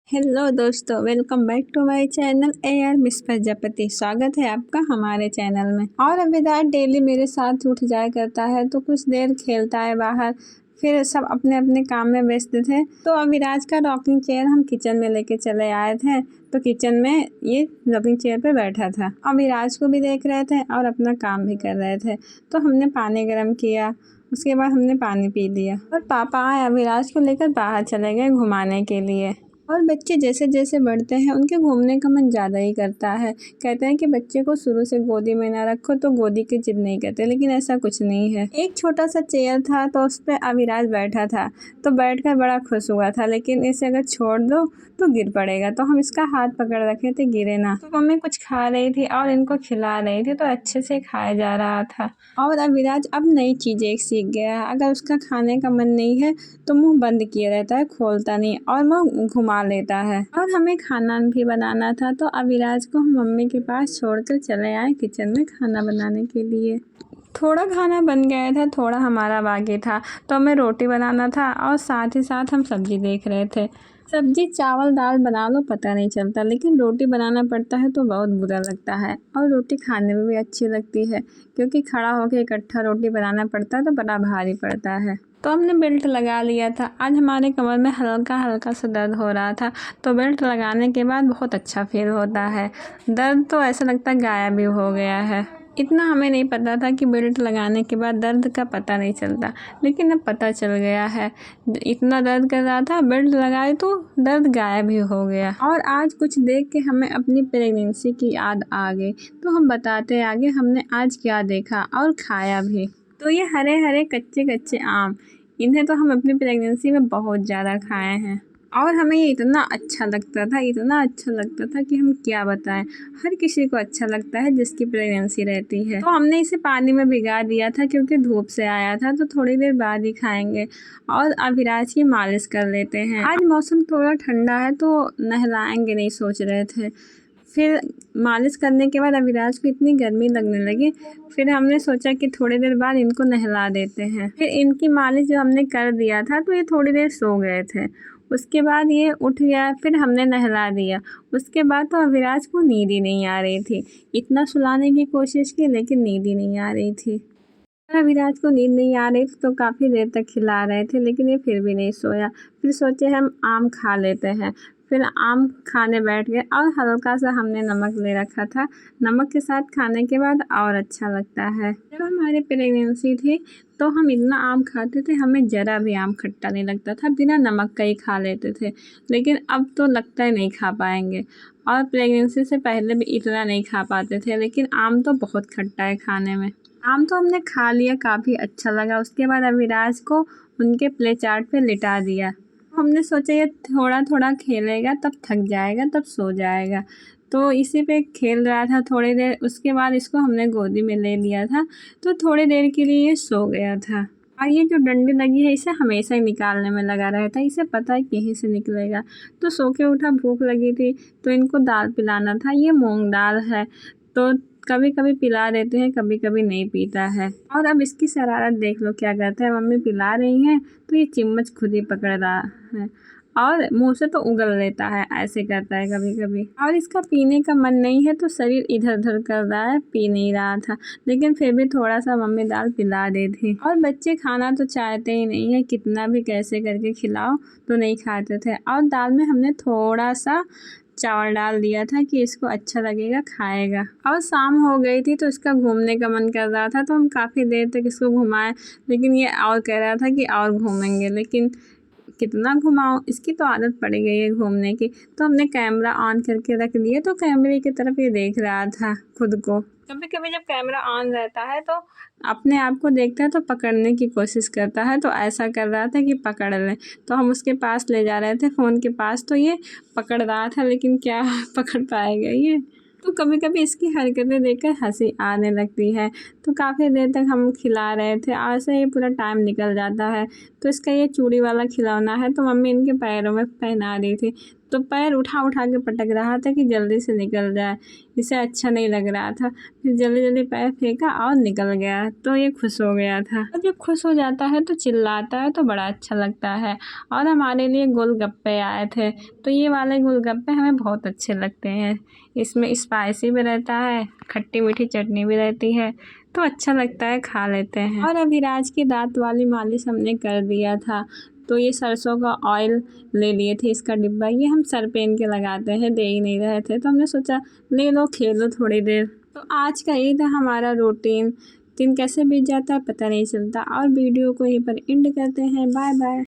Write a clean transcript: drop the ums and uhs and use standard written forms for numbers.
Hello दोस्तों, welcome back to my channel AR miss Prajapati. स्वागत है आपका हमारे चैनल में। और अविराज डेली मेरे साथ उठ जाया करता है, तो कुछ देर खेलता है बाहर, फिर सब अपने अपने काम में व्यस्त थे। तो अविराज का रॉकिंग चेयर हम किचन में लेके चले आए थे, तो किचन में ये रॉकिंग चेयर पे बैठा था। अविराज को भी देख रहे थे और अपना काम भी कर रहे थे। तो हमने पानी गर्म किया, उसके बाद हमने पानी पी लिया और पापा आए अविराज को लेकर बाहर चले गए घुमाने के लिए। और बच्चे जैसे जैसे बढ़ते हैं उनके घूमने का मन ज़्यादा ही करता है। कहते हैं कि बच्चे को शुरू से गोदी में ना रखो तो गोदी की जिद नहीं करते, लेकिन ऐसा कुछ नहीं है। एक छोटा सा चेयर था तो उस पर अविराज बैठा था, तो बैठकर बड़ा खुश हुआ था, लेकिन इसे अगर छोड़ दो तो गिर पड़ेगा। तो हम इसका हाथ पकड़ रखे थे गिरे ना। तो मम्मी कुछ खा रही थी और इनको खिला रही थी, तो अच्छे से खाया जा रहा था। और अविराज अब नई चीज़ें सीख गया है। अगर उसका खाने का मन नहीं है तो मुंह बंद किए रहता है, खोलता नहीं और मुंह घुमा लेता है। और हमें खाना भी बनाना था, तो अविराज को हम मम्मी के पास छोड़कर चले आए किचन में खाना बनाने के लिए। थोड़ा खाना बन गया था, थोड़ा हमारा बाकी था, तो हमें रोटी बनाना था और साथ ही साथ हम सब्जी देख रहे थे। सब्जी चावल दाल बना लो पता नहीं चलता, लेकिन रोटी बनाना पड़ता है तो बहुत बुरा लगता है। और रोटी खाने में भी अच्छी लगती है, क्योंकि खड़ा होकर इकट्ठा रोटी बनाना पड़ता है तो बड़ा भारी पड़ता है। तो हमने बेल्ट लगा लिया था। आज हमारे कमर में हल्का हल्का सा दर्द हो रहा था, तो बेल्ट लगाने के बाद बहुत अच्छा फील होता है। दर्द तो ऐसा लगता है गायब ही हो गया है। इतना हमें नहीं पता था कि बेल्ट लगाने के बाद दर्द का पता नहीं चलता, लेकिन अब पता चल गया है। इतना दर्द कर रहा था, बेल्ट लगाए तो दर्द गायब ही हो गया। और आज कुछ देख के हमें अपनी प्रेगनेंसी की याद आ गई, तो हम बताते आगे हमने आज क्या देखा और खाया भी। तो ये हरे हरे कच्चे कच्चे आम, इन्हें तो हम अपनी प्रेगनेंसी में बहुत ज़्यादा खाए हैं। और हमें ये इतना अच्छा लगता था, इतना अच्छा लगता था कि हम क्या बताएं। हर किसी को अच्छा लगता है जिसकी प्रेगनेंसी रहती है। तो हमने इसे पानी में भिगा दिया था, क्योंकि धूप से आया था, तो थोड़ी देर बाद ही खाएंगे। और अविराज की मालिश कर लेते हैं। आज मौसम थोड़ा ठंडा है तो नहलाएंगे नहीं सोच रहे थे। फिर मालिश करने के बाद अविराज को इतनी गर्मी लगने लगी, फिर हमने सोचा कि थोड़ी देर बाद इनको नहला देते हैं। फिर इनकी मालिश जब हमने कर दिया था तो ये थोड़ी देर सो गए थे। उसके बाद ये उठ गया, फिर हमने नहला दिया। उसके बाद तो अविराज को नींद ही नहीं आ रही थी। इतना सुलाने की कोशिश की लेकिन नींद ही नहीं आ रही थी। अविराज को नींद नहीं आ रही थी तो काफ़ी देर तक खिला रहे थे, लेकिन ये फिर भी नहीं सोया। फिर सोचे हम आम खा लेते हैं। फिर आम खाने बैठ गए और हल्का सा हमने नमक ले रखा था। नमक के साथ खाने के बाद और अच्छा लगता है। जब हमारी प्रेगनेंसी थी तो हम इतना आम खाते थे, हमें ज़रा भी आम खट्टा नहीं लगता था, बिना नमक का ही खा लेते थे। लेकिन अब तो लगता है नहीं खा पाएंगे। और प्रेगनेंसी से पहले भी इतना नहीं खा पाते थे, लेकिन आम तो बहुत खट्टा है खाने में। आम तो हमने खा लिया, काफ़ी अच्छा लगा। उसके बाद अविराज को उनके प्ले चार्ट पे लिटा दिया। हमने सोचा ये थोड़ा थोड़ा खेलेगा, तब थक जाएगा, तब सो जाएगा। तो इसी पे खेल रहा था थोड़ी देर। उसके बाद इसको हमने गोदी में ले लिया था, तो थोड़ी देर के लिए ये सो गया था। और ये जो डंडी लगी है इसे हमेशा ही निकालने में लगा रहता है, इसे पता है कि यहीं से निकलेगा। तो सो के उठा, भूख लगी थी तो इनको दाल पिलाना था। ये मूंग दाल है, तो कभी कभी पिला देते हैं, कभी कभी नहीं पीता है। और अब इसकी शरारत देख लो क्या करता है। मम्मी पिला रही हैं तो ये चम्मच खुद ही पकड़ रहा है और मुंह से तो उगल लेता है, ऐसे करता है कभी कभी। और इसका पीने का मन नहीं है तो शरीर इधर उधर कर रहा है, पी नहीं रहा था, लेकिन फिर भी थोड़ा सा मम्मी दाल पिला दी थी। और बच्चे खाना तो चाहते ही नहीं है, कितना भी कैसे करके खिलाओ तो नहीं खाते थे। और दाल में हमने थोड़ा सा चावल डाल दिया था कि इसको अच्छा लगेगा, खाएगा। और शाम हो गई थी तो इसका घूमने का मन कर रहा था, तो हम काफ़ी देर तक इसको घुमाए, लेकिन ये और कह रहा था कि और घूमेंगे। लेकिन कितना घुमाओ, इसकी तो आदत पड़ गई है घूमने की। तो हमने कैमरा ऑन करके रख दिया, तो कैमरे की तरफ ये देख रहा था खुद को। कभी कभी जब कैमरा ऑन रहता है तो अपने आप को देखता है तो पकड़ने की कोशिश करता है, तो ऐसा कर रहा था कि पकड़ ले। तो हम उसके पास ले जा रहे थे फ़ोन के पास, तो ये पकड़ रहा था, लेकिन क्या पकड़ पाएगा ये। तो कभी कभी इसकी हरकतें देखकर हंसी आने लगती है। तो काफ़ी देर तक हम खिला रहे थे, ऐसे ही पूरा टाइम निकल जाता है। तो इसका ये चूड़ी वाला खिलौना है, तो मम्मी इनके पैरों में पहना रही थी। तो पैर उठा उठा के पटक रहा था कि जल्दी से निकल जाए, इसे अच्छा नहीं लग रहा था। फिर जल्दी जल्दी पैर फेंका और निकल गया, तो ये खुश हो गया था। और जब खुश हो जाता है तो चिल्लाता है, तो बड़ा अच्छा लगता है। और हमारे लिए गोलगप्पे आए थे, तो ये वाले गोलगप्पे हमें बहुत अच्छे लगते हैं। इसमें स्पाइसी भी रहता है, खट्टी मीठी चटनी भी रहती है, तो अच्छा लगता है, खा लेते हैं। और अभिराज की दांत वाली मालिश हमने कर दिया था, तो ये सरसों का ऑयल ले लिए थे, इसका डिब्बा, ये हम सर पे इनके लगाते हैं, दे ही नहीं रहे थे, तो हमने सोचा ले लो, खेलो थोड़ी देर। तो आज का ये था हमारा रूटीन। दिन कैसे बीत जाता है पता नहीं चलता। और वीडियो को यहीं पर एंड करते हैं। Bye bye.